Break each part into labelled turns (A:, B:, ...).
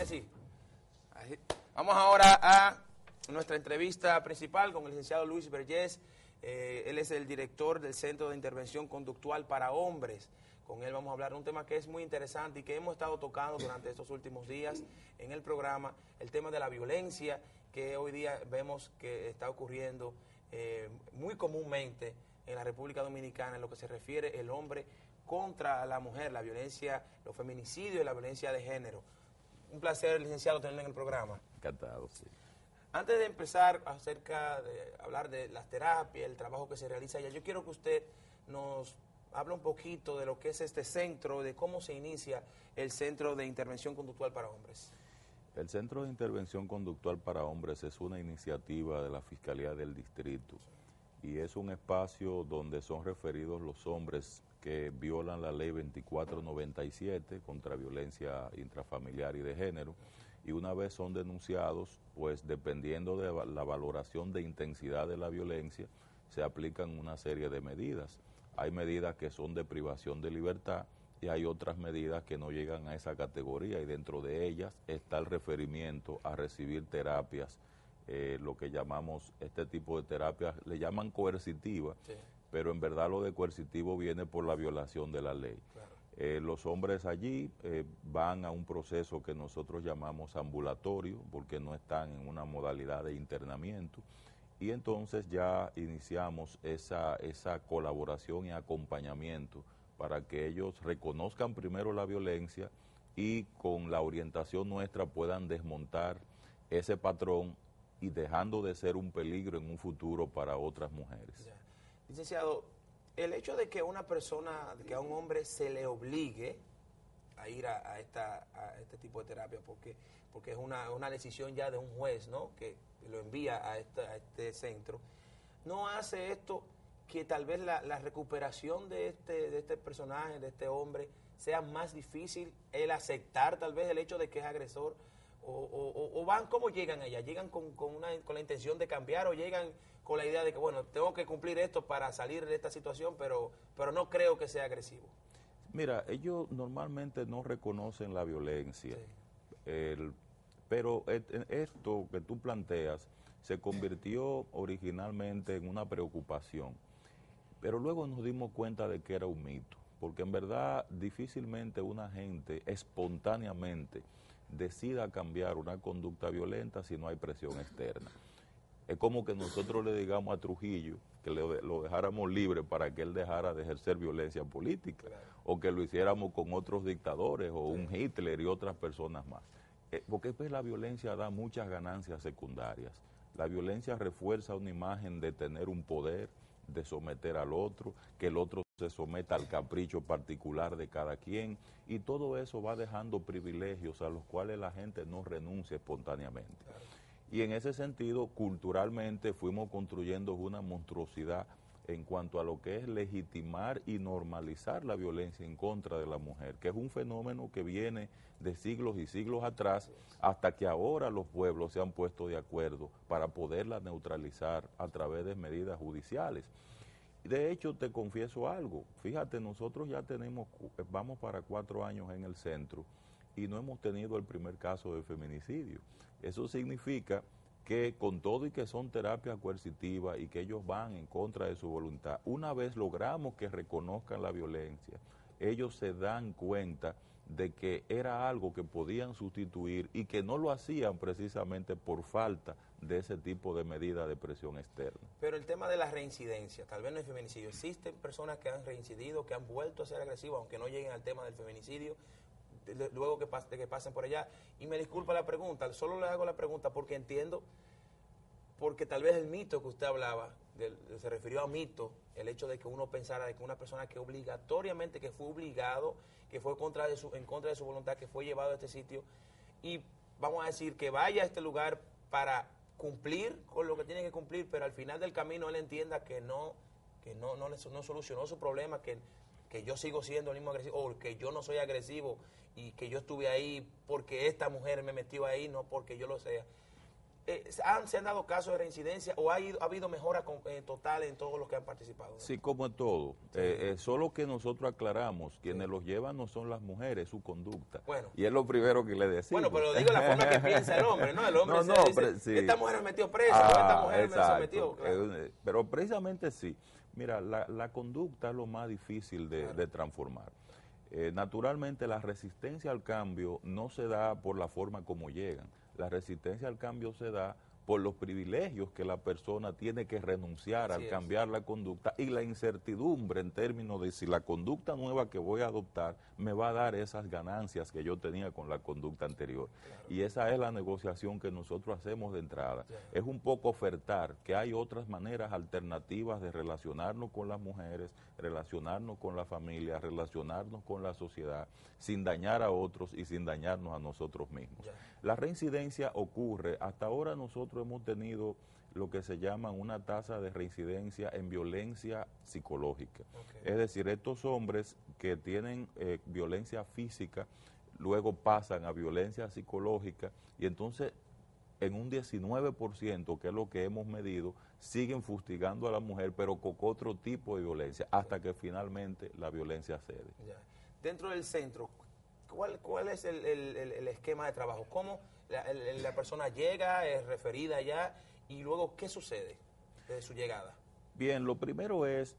A: dice así. Vamos ahora a nuestra entrevista principal con el licenciado Luis Vergés. Él es el director del Centro de Intervención Conductual para Hombres. Con él vamos a hablar de un tema que es muy interesante y que hemos estado tocando durante estos últimos días en el programa, el tema de la violencia que hoy día vemos que está ocurriendo muy comúnmente en la República Dominicana en lo que se refiere el hombre contra la mujer, la violencia, los feminicidios y la violencia de género. Un placer, licenciado, tenerlo en el programa.
B: Encantado, sí.
A: Antes de empezar acerca de hablar de las terapias, el trabajo que se realiza allá, yo quiero que usted nos hable un poquito de lo que es este centro, de cómo se inicia el Centro de Intervención Conductual para Hombres.
B: El Centro de Intervención Conductual para Hombres es una iniciativa de la Fiscalía del Distrito y es un espacio donde son referidos los hombres que violan la ley 2497 contra violencia intrafamiliar y de género, y una vez son denunciados, pues dependiendo de la valoración de intensidad de la violencia, se aplican una serie de medidas. Hay medidas que son de privación de libertad y hay otras medidas que no llegan a esa categoría, y dentro de ellas está el referimiento a recibir terapias, lo que llamamos este tipo de terapias, le llaman coercitiva, sí, pero en verdad lo de coercitivo viene por la violación de la ley. Claro. Los hombres allí van a un proceso que nosotros llamamos ambulatorio, porque no están en una modalidad de internamiento, y entonces ya iniciamos esa colaboración y acompañamiento para que ellos reconozcan primero la violencia y con la orientación nuestra puedan desmontar ese patrón y dejando de ser un peligro en un futuro para otras mujeres.
A: Ya. Licenciado, el hecho de que a una persona, que a un hombre se le obligue a ir a este tipo de terapia, porque es una decisión ya de un juez, ¿no?, que lo envía a este centro, ¿no hace esto que tal vez la recuperación de este personaje, de este hombre, sea más difícil, el aceptar tal vez el hecho de que es agresor? ¿O van, cómo llegan allá? ¿Llegan con la intención de cambiar o llegan con la idea de que, bueno, tengo que cumplir esto para salir de esta situación, pero no creo que sea agresivo?
B: Mira, ellos normalmente no reconocen la violencia, sí, pero esto que tú planteas se convirtió originalmente en una preocupación, pero luego nos dimos cuenta de que era un mito, porque en verdad difícilmente una gente espontáneamente decida cambiar una conducta violenta si no hay presión externa. Es como que nosotros le digamos a Trujillo que lo dejáramos libre para que él dejara de ejercer violencia política, claro, o que lo hiciéramos con otros dictadores o un Hitler y otras personas más. Porque pues la violencia da muchas ganancias secundarias. La violencia refuerza una imagen de tener un poder, de someter al otro, que el otro se someta al capricho particular de cada quien, y todo eso va dejando privilegios a los cuales la gente no renuncia espontáneamente. Claro. Y en ese sentido, culturalmente fuimos construyendo una monstruosidad en cuanto a lo que es legitimar y normalizar la violencia en contra de la mujer, que es un fenómeno que viene de siglos y siglos atrás, hasta que ahora los pueblos se han puesto de acuerdo para poderla neutralizar a través de medidas judiciales. De hecho, te confieso algo, fíjate, nosotros ya vamos para 4 años en el centro y no hemos tenido el primer caso de feminicidio. Eso significa que con todo y que son terapias coercitivas y que ellos van en contra de su voluntad, una vez logramos que reconozcan la violencia, ellos se dan cuenta de que era algo que podían sustituir y que no lo hacían precisamente por falta de ese tipo de medida de presión externa.
A: Pero el tema de la reincidencia, tal vez no es feminicidio, existen personas que han reincidido, que han vuelto a ser agresivos, aunque no lleguen al tema del feminicidio, luego que pasen por allá. Y me disculpa la pregunta, solo le hago la pregunta porque entiendo, porque tal vez el mito que usted hablaba, se refirió a mito, el hecho de que uno pensara de que una persona que obligatoriamente, que fue obligado, que fue en contra de su voluntad, que fue llevado a este sitio, y vamos a decir que vaya a este lugar para cumplir con lo que tiene que cumplir, pero al final del camino él entienda que no solucionó su problema, que yo sigo siendo el mismo agresivo, o que yo no soy agresivo y que yo estuve ahí porque esta mujer me metió ahí, no porque yo lo sea. ¿Se han dado casos de reincidencia o ha habido mejora total en todos los que han participado?
B: Sí, como en todo. Solo que nosotros aclaramos, quienes los llevan no son las mujeres, su conducta.
A: Bueno.
B: Y es lo primero que le decimos.
A: Bueno, pero digo la forma que piensa el hombre, ¿no? El hombre dice,
B: sí.
A: Esta mujer me metió presa, o esta mujer me sometió.
B: Claro. Pero precisamente sí. Mira, la conducta es lo más difícil de transformar. Naturalmente la resistencia al cambio no se da por la forma como llegan. La resistencia al cambio se da por los privilegios que la persona tiene que renunciar al cambiar la conducta y la incertidumbre en términos de si la conducta nueva que voy a adoptar me va a dar esas ganancias que yo tenía con la conducta anterior. Claro. Y esa es la negociación que nosotros hacemos de entrada. Es un poco ofertar que hay otras maneras alternativas de relacionarnos con las mujeres, relacionarnos con la familia, relacionarnos con la sociedad, sin dañar a otros y sin dañarnos a nosotros mismos. La reincidencia ocurre, hasta ahora nosotros hemos tenido lo que se llama una tasa de reincidencia en violencia psicológica. Es decir, estos hombres que tienen violencia física, luego pasan a violencia psicológica y entonces en un 19%, que es lo que hemos medido, siguen fustigando a la mujer, pero con otro tipo de violencia, hasta que finalmente la violencia cede.
A: Dentro del centro, ¿cuál es el esquema de trabajo? ¿Cómo la persona llega, es referida allá y luego qué sucede desde su llegada?
B: Bien, lo primero es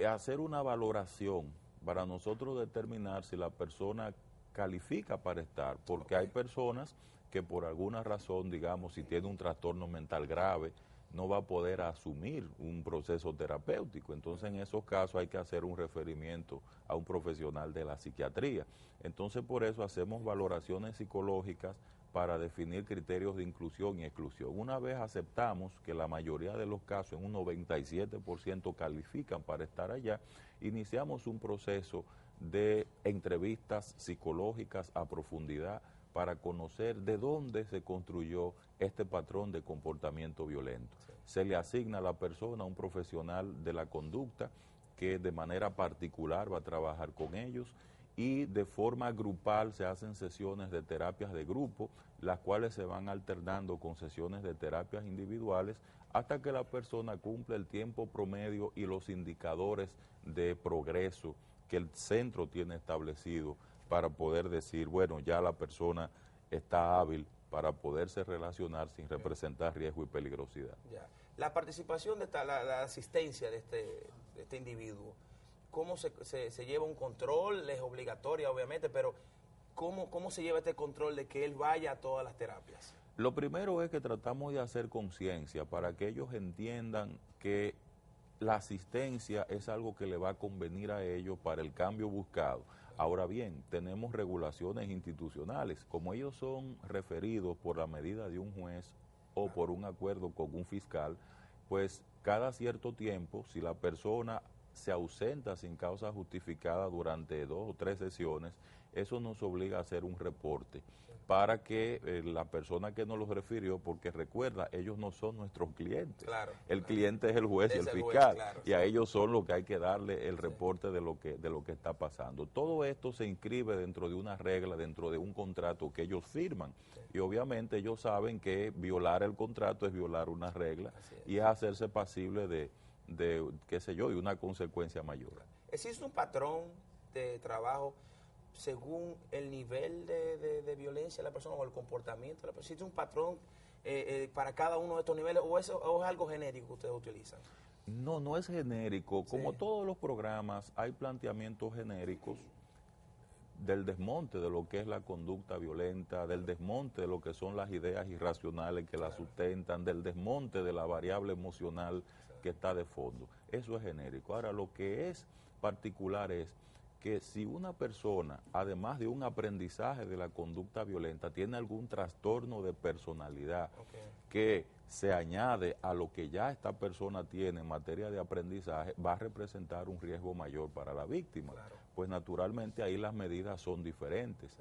B: hacer una valoración para nosotros determinar si la persona califica para estar, porque hay personas que por alguna razón, digamos, si tiene un trastorno mental grave, no va a poder asumir un proceso terapéutico. Entonces, en esos casos hay que hacer un referimiento a un profesional de la psiquiatría. Entonces, por eso hacemos valoraciones psicológicas para definir criterios de inclusión y exclusión. Una vez aceptamos que la mayoría de los casos, en un 97%, califican para estar allá, iniciamos un proceso de entrevistas psicológicas a profundidad para conocer de dónde se construyó este patrón de comportamiento violento. Se le asigna a la persona un profesional de la conducta que de manera particular va a trabajar con ellos y de forma grupal se hacen sesiones de terapias de grupo, las cuales se van alternando con sesiones de terapias individuales hasta que la persona cumple el tiempo promedio y los indicadores de progreso que el centro tiene establecido para poder decir, bueno, ya la persona está hábil para poderse relacionar sin representar riesgo y peligrosidad.
A: Ya. La participación de la asistencia de este individuo, ¿cómo se lleva un control? Es obligatoria, obviamente, pero ¿cómo se lleva este control de que él vaya a todas las terapias?
B: Lo primero es que tratamos de hacer conciencia para que ellos entiendan que la asistencia es algo que le va a convenir a ellos para el cambio buscado. Ahora bien, tenemos regulaciones institucionales. Como ellos son referidos por la medida de un juez o por un acuerdo con un fiscal, pues cada cierto tiempo, si la persona se ausenta sin causa justificada durante 2 o 3 sesiones, eso nos obliga a hacer un reporte para que la persona que nos los refirió, porque recuerda, ellos no son nuestros clientes. Claro, el cliente es el juez y el fiscal, y a ellos son los que hay que darle el reporte de lo que está pasando. Todo esto se inscribe dentro de una regla, dentro de un contrato que ellos firman, y obviamente ellos saben que violar el contrato es violar una regla y es hacerse pasible de qué sé yo, de una consecuencia mayor.
A: ¿Existe un patrón de trabajo según el nivel de violencia de la persona o el comportamiento de la persona? ¿Existe un patrón para cada uno de estos niveles o es algo genérico que ustedes utilizan?
B: No, no es genérico. Como todos los programas, hay planteamientos genéricos del desmonte de lo que es la conducta violenta, del desmonte de lo que son las ideas irracionales que la sustentan, del desmonte de la variable emocional que está de fondo. Eso es genérico. Ahora, lo que es particular es que si una persona, además de un aprendizaje de la conducta violenta, tiene algún trastorno de personalidad que se añade a lo que ya esta persona tiene en materia de aprendizaje, va a representar un riesgo mayor para la víctima. Pues naturalmente ahí las medidas son diferentes.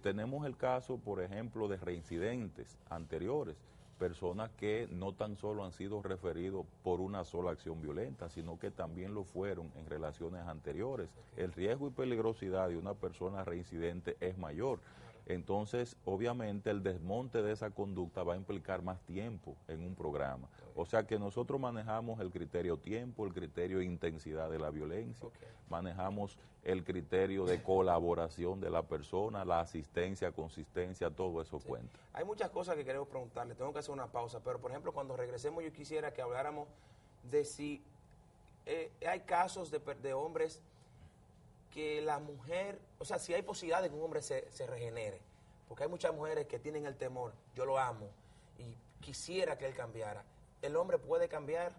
B: Tenemos el caso, por ejemplo, de reincidentes anteriores, personas que no tan solo han sido referidos por una sola acción violenta, sino que también lo fueron en relaciones anteriores. El riesgo y peligrosidad de una persona reincidente es mayor. Entonces, obviamente, el desmonte de esa conducta va a implicar más tiempo en un programa. O sea que nosotros manejamos el criterio tiempo, el criterio intensidad de la violencia, manejamos el criterio de colaboración de la persona, la asistencia, consistencia, todo eso cuenta.
A: Hay muchas cosas que queremos preguntarle, tengo que hacer una pausa, pero por ejemplo, cuando regresemos yo quisiera que habláramos de si hay casos de hombres que la mujer, o sea, si hay posibilidad de que un hombre se regenere, porque hay muchas mujeres que tienen el temor, yo lo amo y quisiera que él cambiara. ¿El hombre puede cambiar?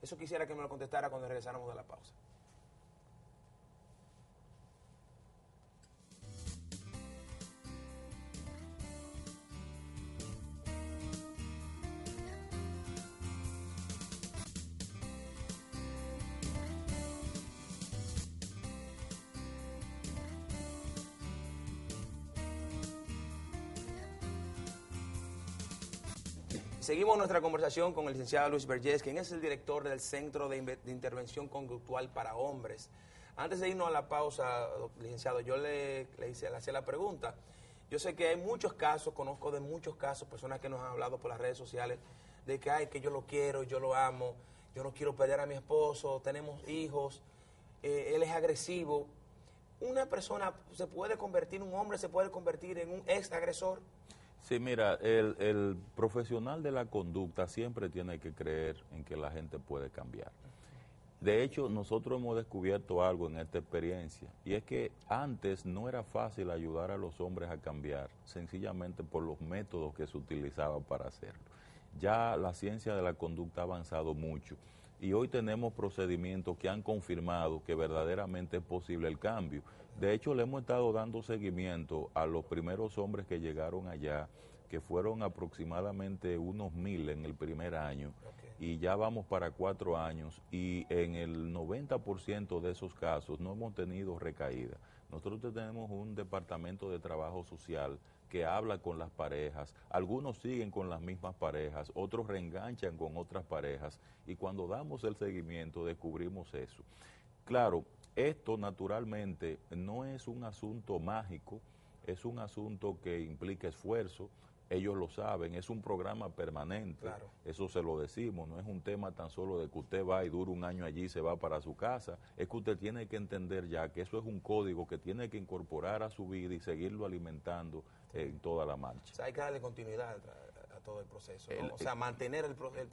A: Eso quisiera que me lo contestara cuando regresáramos de la pausa. Seguimos nuestra conversación con el licenciado Luis Vergés, quien es el director del Centro de Intervención Conductual para Hombres. Antes de irnos a la pausa, licenciado, yo le hacía la pregunta. Yo sé que hay muchos casos, conozco de muchos casos, personas que nos han hablado por las redes sociales, de que, ay, que yo lo quiero, yo lo amo, yo no quiero perder a mi esposo, tenemos hijos, él es agresivo. ¿Una persona se puede convertir, un hombre se puede convertir en un ex agresor?
B: Sí, mira, el profesional de la conducta siempre tiene que creer en que la gente puede cambiar. De hecho, nosotros hemos descubierto algo en esta experiencia, y es que antes no era fácil ayudar a los hombres a cambiar, sencillamente por los métodos que se utilizaban para hacerlo. Ya la ciencia de la conducta ha avanzado mucho, y hoy tenemos procedimientos que han confirmado que verdaderamente es posible el cambio. De hecho, le hemos estado dando seguimiento a los primeros hombres que llegaron allá, que fueron aproximadamente unos 1000 en el primer año, y ya vamos para 4 años, y en el 90% de esos casos no hemos tenido recaída. Nosotros tenemos un departamento de trabajo social que habla con las parejas, algunos siguen con las mismas parejas, otros reenganchan con otras parejas, y cuando damos el seguimiento descubrimos eso. Claro, esto naturalmente no es un asunto mágico, es un asunto que implica esfuerzo, ellos lo saben, es un programa permanente, claro. Eso se lo decimos, no es un tema tan solo de que usted va y dura un año allí y se va para su casa, es que usted tiene que entender ya que eso es un código que tiene que incorporar a su vida y seguirlo alimentando en toda la marcha.
A: O sea, hay que darle continuidad a todo el proceso, ¿no? O sea, mantener el proceso.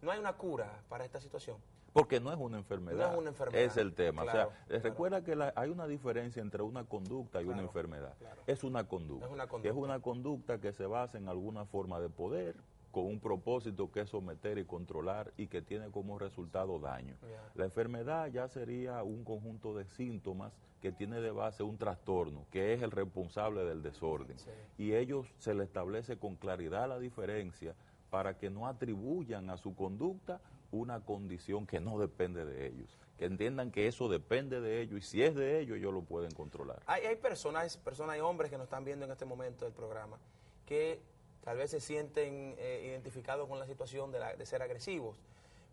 A: No hay una cura para esta situación.
B: Porque no es una enfermedad,
A: no es una enfermedad,
B: es el tema.
A: Claro,
B: o sea, recuerda que hay una diferencia entre una conducta y una enfermedad.
A: Claro.
B: Es una conducta. Es una conducta que se basa en alguna forma de poder, con un propósito que es someter y controlar, y que tiene como resultado daño. La enfermedad ya sería un conjunto de síntomas que tiene de base un trastorno, que es el responsable del desorden. Sí. Y ellos se le establece con claridad la diferencia para que no atribuyan a su conducta una condición que no depende de ellos, que entiendan que eso depende de ellos, y si es de ellos, ellos lo pueden controlar.
A: Hay personas, hay hombres que nos están viendo en este momento del programa, que tal vez se sienten identificados con la situación de ser agresivos,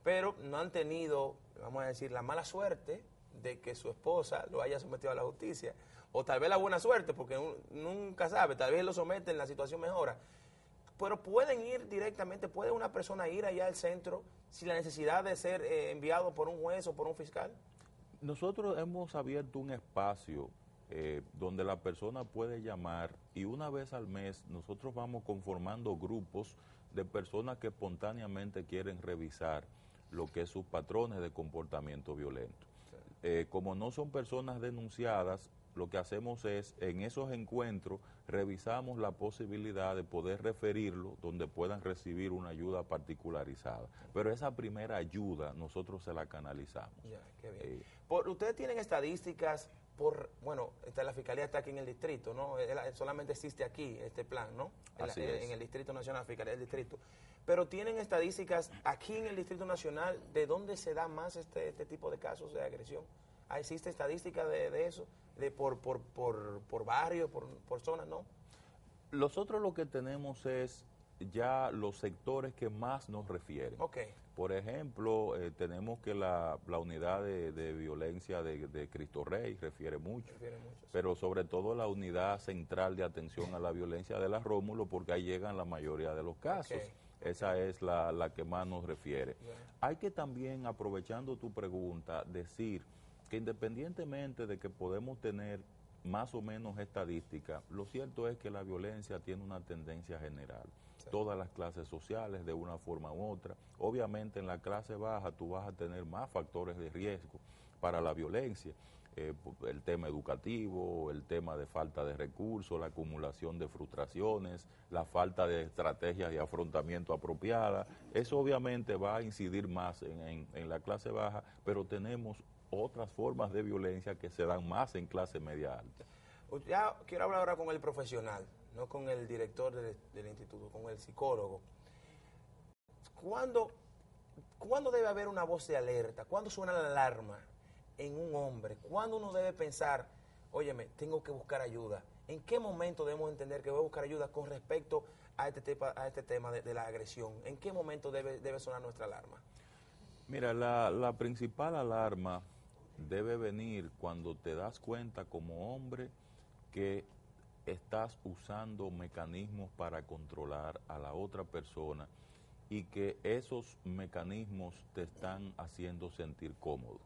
A: pero no han tenido, vamos a decir, la mala suerte de que su esposa lo haya sometido a la justicia, o tal vez la buena suerte, porque nunca sabe, tal vez lo someten, la situación mejora. Pero pueden ir directamente, puede una persona ir allá al centro sin la necesidad de ser enviado por un juez o por un fiscal.
B: Nosotros hemos abierto un espacio donde la persona puede llamar, y una vez al mes nosotros vamos conformando grupos de personas que espontáneamente quieren revisar lo que es sus patrones de comportamiento violento. Sí. Como no son personas denunciadas, lo que hacemos es, en esos encuentros, revisamos la posibilidad de poder referirlo donde puedan recibir una ayuda particularizada. Pero esa primera ayuda nosotros se la canalizamos.
A: Ya, qué bien. Ustedes tienen estadísticas bueno, la Fiscalía está aquí en el distrito, ¿no? Solamente existe aquí este plan, ¿no? En el Distrito Nacional, Fiscalía del Distrito. Pero tienen estadísticas aquí en el Distrito Nacional de dónde se da más este tipo de casos de agresión. ¿Existe estadística de eso? Por barrio, por zonas, ¿no?
B: Nosotros lo que tenemos es ya los sectores que más nos refieren.
A: Okay.
B: Por ejemplo, tenemos que la unidad de violencia de Cristo Rey refiere mucho,
A: Sí.
B: pero sobre todo la unidad central de atención a la violencia de la Rómulo, porque ahí llegan la mayoría de los casos.
A: Okay.
B: Esa es la que más nos refiere.
A: Bien.
B: Hay que también, aprovechando tu pregunta, decir que independientemente de que podemos tener más o menos estadística, lo cierto es que la violencia tiene una tendencia general. Sí. Todas las clases sociales, de una forma u otra. Obviamente en la clase baja tú vas a tener más factores de riesgo para la violencia. El tema educativo, el tema de falta de recursos, la acumulación de frustraciones, la falta de estrategias de afrontamiento apropiadas. Eso obviamente va a incidir más en la clase baja, pero tenemos otras formas de violencia que se dan más en clase media alta.
A: Ya quiero hablar ahora con el profesional, no con el director del instituto, con el psicólogo. ¿Cuándo debe haber una voz de alerta? ¿Cuándo suena la alarma en un hombre? ¿Cuándo uno debe pensar, óyeme, tengo que buscar ayuda? ¿En qué momento debemos entender que voy a buscar ayuda con respecto a este tema de la agresión? ¿En qué momento debe sonar nuestra alarma?
B: Mira, la principal alarma debe venir cuando te das cuenta como hombre que estás usando mecanismos para controlar a la otra persona y que esos mecanismos te están haciendo sentir cómodo.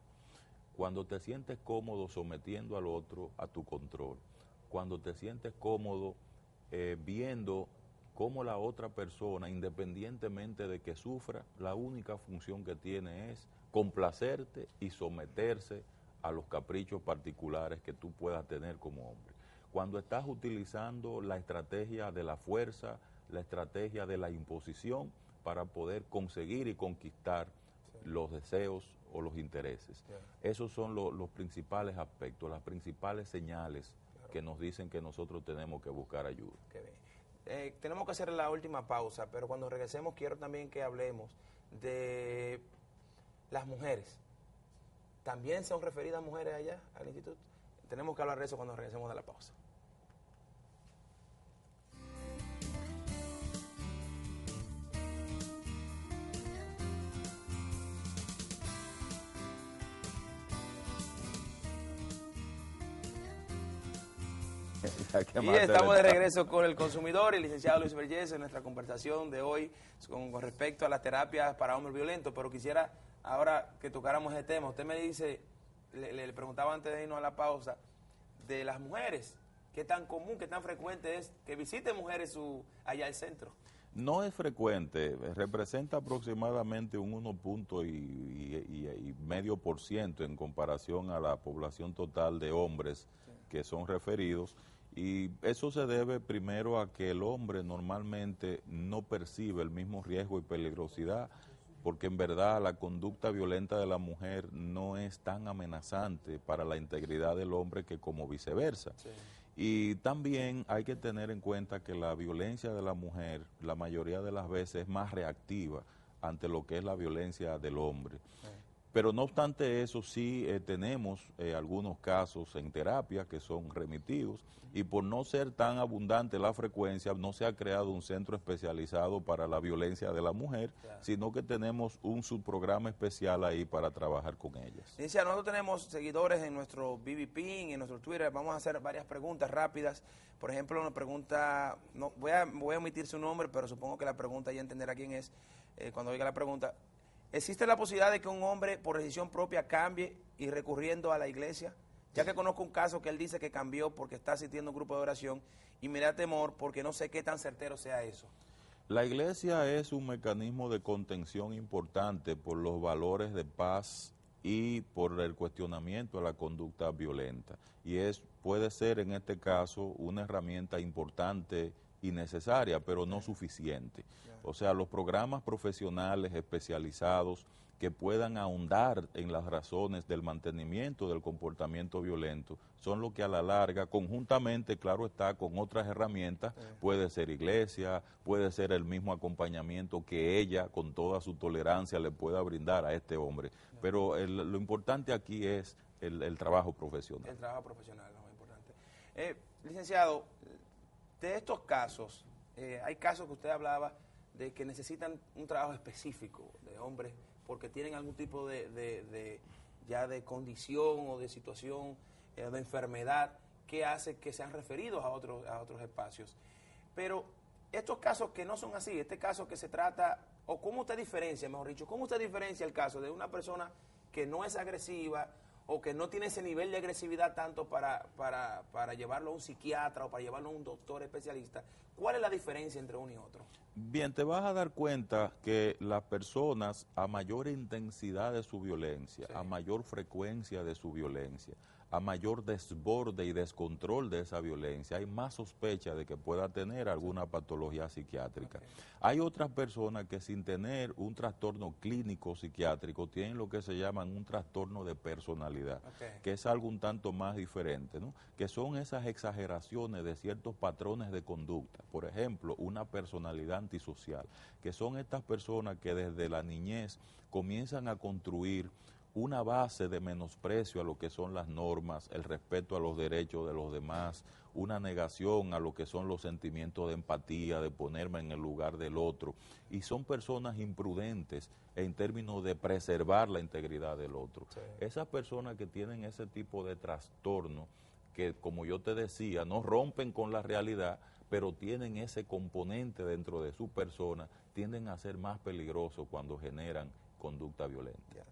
B: Cuando te sientes cómodo sometiendo al otro a tu control, cuando te sientes cómodo viendo cómo la otra persona, independientemente de que sufra, la única función que tiene es complacerte y someterse a los caprichos particulares que tú puedas tener como hombre. Cuando estás utilizando la estrategia de la fuerza, la estrategia de la imposición para poder conseguir y conquistar los deseos o los intereses. Esos son los principales aspectos, las principales señales que nos dicen que nosotros tenemos que buscar ayuda.
A: Tenemos que hacer la última pausa, pero cuando regresemos quiero también que hablemos de las mujeres. ¿También son referidas mujeres allá al instituto? Tenemos que hablar de eso cuando regresemos de la pausa. Y estamos de regreso con el consumidor y el licenciado Luis Vergés en nuestra conversación de hoy con respecto a las terapias para hombres violentos, pero quisiera ahora que tocáramos ese tema. Usted me dice, le preguntaba antes de irnos a la pausa, de las mujeres, ¿qué tan común, qué tan frecuente es que visiten mujeres allá al centro?
B: No es frecuente, representa aproximadamente un 1,5% en comparación a la población total de hombres que son referidos. Y eso se debe primero a que el hombre normalmente no percibe el mismo riesgo y peligrosidad, porque en verdad la conducta violenta de la mujer no es tan amenazante para la integridad del hombre que como viceversa. Sí. Y también hay que tener en cuenta que la violencia de la mujer, la mayoría de las veces, es más reactiva ante lo que es la violencia del hombre. Sí. Pero no obstante eso, sí tenemos algunos casos en terapia que son remitidos y por no ser tan abundante la frecuencia, no se ha creado un centro especializado para la violencia de la mujer, claro, sino que tenemos un subprograma especial ahí para trabajar con ellas.
A: Dice, nosotros tenemos seguidores en nuestro BBP, en nuestro Twitter, vamos a hacer varias preguntas rápidas. Por ejemplo, una pregunta, no, voy a omitir su nombre, pero supongo que la pregunta ya entenderá quién es cuando oiga la pregunta. ¿Existe la posibilidad de que un hombre por decisión propia cambie y recurriendo a la iglesia? Ya que conozco un caso que él dice que cambió porque está asistiendo a un grupo de oración y me da temor porque no sé qué tan certero sea eso.
B: La iglesia es un mecanismo de contención importante por los valores de paz y por el cuestionamiento a la conducta violenta. Y puede ser en este caso una herramienta importante y necesaria, pero no suficiente. O sea, los programas profesionales especializados que puedan ahondar en las razones del mantenimiento del comportamiento violento son lo que a la larga, conjuntamente, claro está, con otras herramientas, puede ser iglesia, puede ser el mismo acompañamiento que ella, con toda su tolerancia, le pueda brindar a este hombre. Pero lo importante aquí es el trabajo profesional.
A: El trabajo profesional, lo más importante. Licenciado, de estos casos, hay casos que usted hablaba de que necesitan un trabajo específico de hombres porque tienen algún tipo ya de condición o de situación, de enfermedad que hace que sean referidos a otros espacios. Pero estos casos que no son así, este caso que se trata, o cómo usted diferencia, mejor dicho, cómo usted diferencia el caso de una persona que no es agresiva o que no tiene ese nivel de agresividad tanto para llevarlo a un psiquiatra o para llevarlo a un doctor especialista. ¿Cuál es la diferencia entre uno y otro?
B: Bien, te vas a dar cuenta que las personas a mayor intensidad de su violencia, sí, a mayor frecuencia de su violencia, a mayor desborde y descontrol de esa violencia, hay más sospecha de que pueda tener alguna patología psiquiátrica. Okay. Hay otras personas que sin tener un trastorno clínico psiquiátrico tienen lo que se llaman un trastorno de personalidad, okay, que es algo un tanto más diferente, ¿no? Que son esas exageraciones de ciertos patrones de conducta. Por ejemplo, una personalidad antisocial, que son estas personas que desde la niñez comienzan a construir una base de menosprecio a lo que son las normas, el respeto a los derechos de los demás, una negación a lo que son los sentimientos de empatía, de ponerme en el lugar del otro. Y son personas imprudentes en términos de preservar la integridad del otro. Sí. Esas personas que tienen ese tipo de trastorno, que como yo te decía, no rompen con la realidad, pero tienen ese componente dentro de su persona, tienden a ser más peligrosos cuando generan conducta violenta.
A: Yeah.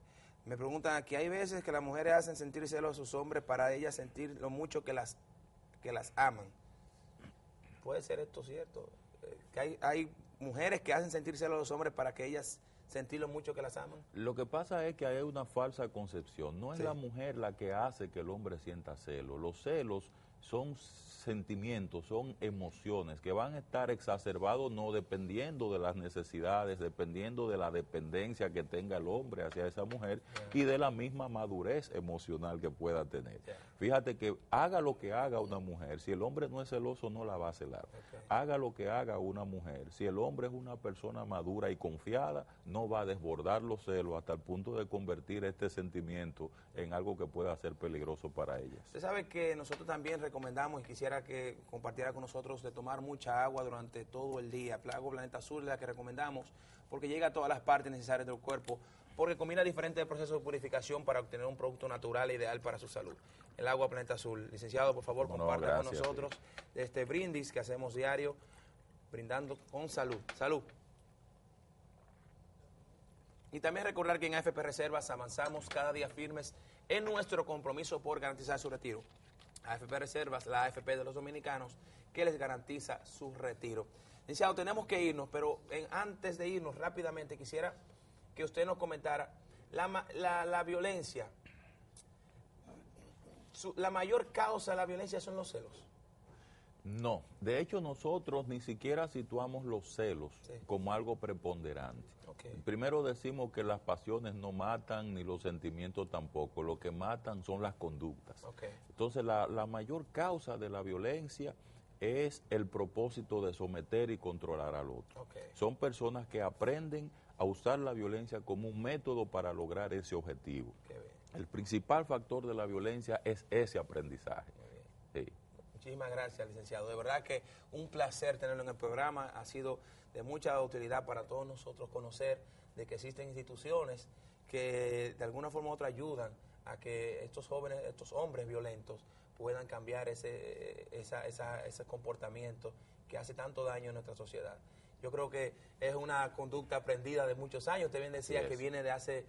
A: Me preguntan aquí, hay veces que las mujeres hacen sentir celos a sus hombres para ellas sentir lo mucho que las aman. ¿Puede ser esto cierto? Que hay mujeres que hacen sentir celos a los hombres para que ellas sentir lo mucho que las aman.
B: Lo que pasa es que hay una falsa concepción. No es la mujer la que hace que el hombre sienta celos. Los celos son sentimientos, son emociones que van a estar exacerbados no dependiendo de las necesidades, dependiendo de la dependencia que tenga el hombre hacia esa mujer y de la misma madurez emocional que pueda tener. Fíjate que haga lo que haga una mujer, si el hombre no es celoso no la va a celar. Haga lo que haga una mujer, si el hombre es una persona madura y confiada, no va a desbordar los celos hasta el punto de convertir este sentimiento en algo que pueda ser peligroso para ellas.
A: Usted sabe que nosotros también recomendamos y quisiera que compartiera con nosotros de tomar mucha agua durante todo el día. Agua Planeta Azul es la que recomendamos porque llega a todas las partes necesarias del cuerpo, porque combina diferentes procesos de purificación para obtener un producto natural e ideal para su salud. El Agua Planeta Azul. Licenciado, por favor, comparta con nosotros este brindis que hacemos diario, brindando con salud. Salud. Y también recordar que en AFP Reservas avanzamos cada día firmes en nuestro compromiso por garantizar su retiro. AFP Reservas, la AFP de los dominicanos, que les garantiza su retiro. Licenciado, tenemos que irnos, pero antes de irnos rápidamente quisiera que usted nos comentara la violencia. La mayor causa de la violencia son los celos.
B: No, de hecho nosotros ni siquiera situamos los celos como algo preponderante. Primero decimos que las pasiones no matan ni los sentimientos tampoco, lo que matan son las conductas. Entonces la mayor causa de la violencia es el propósito de someter y controlar al otro. Son personas que aprenden a usar la violencia como un método para lograr ese objetivo. El principal factor de la violencia es ese aprendizaje. Sí.
A: Muchísimas gracias, licenciado. De verdad que un placer tenerlo en el programa. Ha sido de mucha utilidad para todos nosotros conocer de que existen instituciones que de alguna forma u otra ayudan a que estos jóvenes, estos hombres violentos puedan cambiar ese comportamiento que hace tanto daño en nuestra sociedad. Yo creo que es una conducta aprendida de muchos años. Usted bien decía que viene de hace,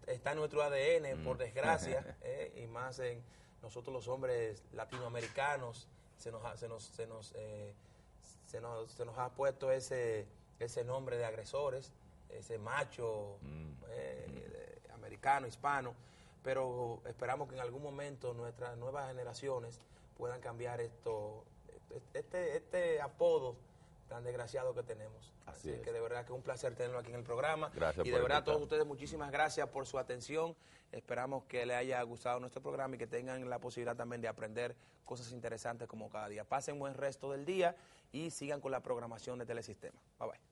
A: está en nuestro ADN, por desgracia, y más en nosotros los hombres latinoamericanos, se nos ha puesto ese nombre de agresores, ese macho americano, hispano, pero esperamos que en algún momento nuestras nuevas generaciones puedan cambiar este apodo tan desgraciado que tenemos. Así que de verdad que es un placer tenerlo aquí en el programa.
B: Gracias.
A: Y de verdad a todos ustedes muchísimas gracias por su atención. Esperamos que les haya gustado nuestro programa y que tengan la posibilidad también de aprender cosas interesantes como cada día. Pasen buen resto del día y sigan con la programación de Telesistema. Bye bye.